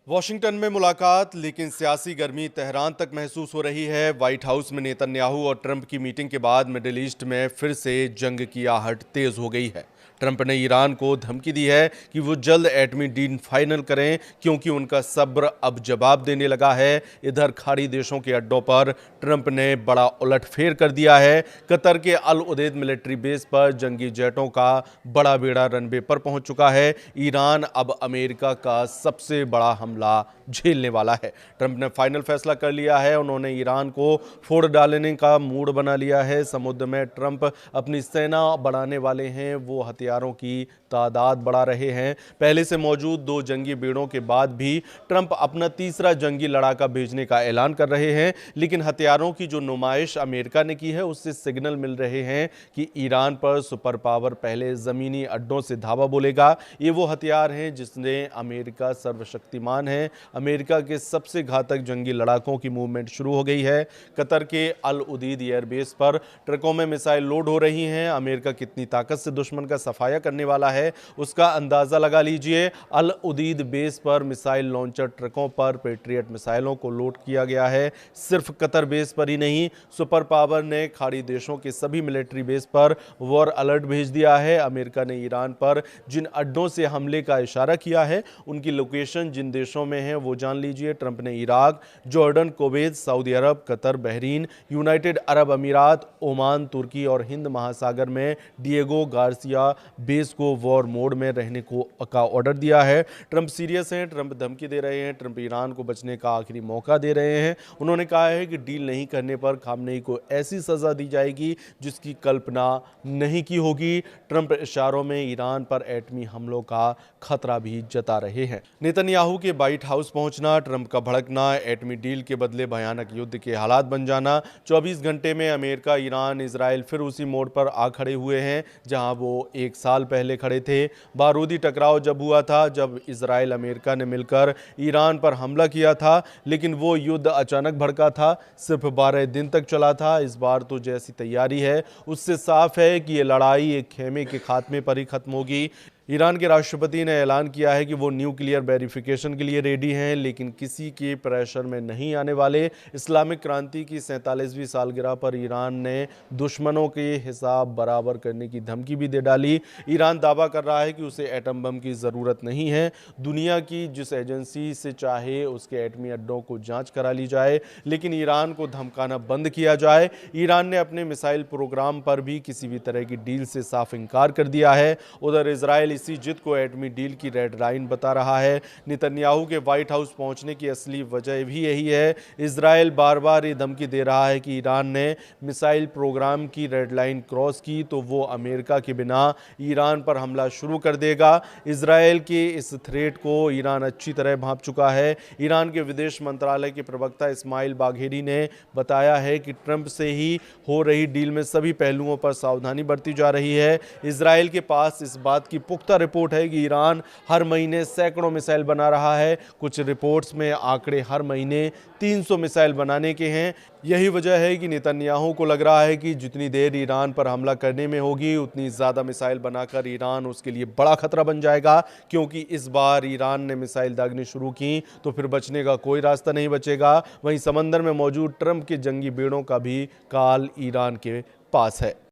Washington में मुलाकात, लेकिन सियासी गर्मी तेहरान तक महसूस हो रही है। व्हाइट हाउस में नेतन्याहू और ट्रंप की मीटिंग के बाद मिडिल ईस्ट में फिर से जंग की आहट तेज हो गई है। ट्रंप ने ईरान को धमकी दी है कि वो जल्द एटमी डील फाइनल करें, क्योंकि उनका सब्र अब जवाब देने लगा है। इधर खाड़ी देशों के अड्डों पर ट्रंप ने बड़ा उलटफेर कर दिया है। कतर के अल उदैद मिलिट्री बेस पर जंगी जेटों का बड़ा बेड़ा रनवे पर पहुंच चुका है। ईरान अब अमेरिका का सबसे बड़ा हमला झेलने वाला है। ट्रंप ने फाइनल फैसला कर लिया है। उन्होंने ईरान को फोड़ डालने का मूड बना लिया है। समुद्र में ट्रंप अपनी सेना बढ़ाने वाले हैं। वो हथियारों की तादाद बढ़ा रहे हैं। पहले से मौजूद 2 जंगी बेड़ों के बाद भी ट्रंप अपना तीसरा जंगी लड़ाका भेजने का ऐलान कर रहे हैं। लेकिन हथियारों की जो नुमाइश अमेरिका ने की है, उससे सिग्नल मिल रहे हैं कि ईरान पर सुपर पावर पहले जमीनी अड्डों से धावा बोलेगा। ये वो हथियार हैं जिसने अमेरिका सर्वशक्तिमान है। अमेरिका के सबसे घातक जंगी लड़ाकों की मूवमेंट शुरू हो गई है। कतर के अल उदीद एयरबेस पर ट्रकों में मिसाइल लोड हो रही हैं। अमेरिका कितनी ताकत से दुश्मन का सफाया करने वाला है, उसका अंदाजा लगा लीजिए। अल उदीद बेस पर मिसाइल लॉन्चर ट्रकों पर पेट्रियट मिसाइलों को लोड किया गया है। सिर्फ कतर बेस पर ही नहीं, सुपर पावर ने खाड़ी देशों के सभी मिलिट्री बेस पर वॉर अलर्ट भेज दिया है। अमेरिका ने ईरान पर जिन अड्डों से हमले का इशारा किया है, उनकी लोकेशन जिन देशों में है वो जान लीजिए। ट्रंप ने इराक, जॉर्डन, कुवैत, सऊदी अरब, कतर, बहरीन, यूनाइटेड अरब अमीरात, ओमान, तुर्की और हिंद महासागर में डिएगो गार्सिया बेस को वॉर मोड में रहने का ऑर्डर दिया है। ट्रंप सीरियस हैं। ट्रंप धमकी दे रहे हैं। ट्रंप ईरान को बचने का आखिरी मौका दे रहे हैं। उन्होंने कहा है कि डील नहीं करने पर खामनेई को ऐसी सजा दी जाएगी जिसकी कल्पना नहीं की होगी। ट्रंप इशारों में ईरान पर एटमी हमलों का खतरा भी जता रहे हैं। नेतन्याहू के व्हाइट हाउस पहुंचना, ट्रंप का भड़कना, एटमी डील के बदले भयानक युद्ध के हालात बन जाना। 24 घंटे में अमेरिका, ईरान, इजराइल फिर उसी मोड़ पर आ खड़े हुए हैं जहां वो 1 साल पहले खड़े थे। बारूदी टकराव जब हुआ था, जब इजराइल अमेरिका ने मिलकर ईरान पर हमला किया था, लेकिन वो युद्ध अचानक भड़का था। सिर्फ 12 दिन तक चला था। इस बार तो जैसी तैयारी है, उससे साफ है कि ये लड़ाई एक खेमे के खात्मे पर ही खत्म होगी। ईरान के राष्ट्रपति ने ऐलान किया है कि वो न्यूक्लियर वेरिफिकेशन के लिए रेडी हैं, लेकिन किसी के प्रेशर में नहीं आने वाले। इस्लामिक क्रांति की 47वीं सालगिरह पर ईरान ने दुश्मनों के हिसाब बराबर करने की धमकी भी दे डाली। ईरान दावा कर रहा है कि उसे एटम बम की ज़रूरत नहीं है। दुनिया की जिस एजेंसी से चाहे उसके एटमी अड्डों को जांच करा ली जाए, लेकिन ईरान को धमकाना बंद किया जाए। ईरान ने अपने मिसाइल प्रोग्राम पर भी किसी भी तरह की डील से साफ इनकार कर दिया है। उधर इजराइल इसी जिद को एटमी डील की रेड लाइन बता रहा है। नेतन्याहू के व्हाइट हाउस पहुंचने की असली वजह भी यही है। इजराइल बार बार ये धमकी दे रहा है कि ईरान ने मिसाइल प्रोग्राम की रेड लाइन क्रॉस की तो वो अमेरिका के बिना ईरान पर हमला शुरू कर देगा। इजराइल के इस थ्रेट को ईरान अच्छी तरह भांप चुका है। ईरान के विदेश मंत्रालय के प्रवक्ता इस्माइल बाघेरी ने बताया है कि ट्रंप से ही हो रही डील में सभी पहलुओं पर सावधानी बरती जा रही है। इजराइल के पास इस बात की पुख्ता रिपोर्ट है कि ईरान हर महीने सैकड़ों मिसाइल बना रहा है। कुछ रिपोर्ट्स में आंकड़े हर महीने 300 मिसाइल बनाने के हैं। यही वजह है कि नेतन्याहू को लग रहा है कि जितनी देर ईरान पर हमला करने में होगी, उतनी ज़्यादा मिसाइल बनाकर ईरान उसके लिए बड़ा खतरा बन जाएगा। क्योंकि इस बार ईरान ने मिसाइल दागनी शुरू की तो फिर बचने का कोई रास्ता नहीं बचेगा। वहीं समंदर में मौजूद ट्रंप के जंगी बेड़ों का भी काल ईरान के पास है।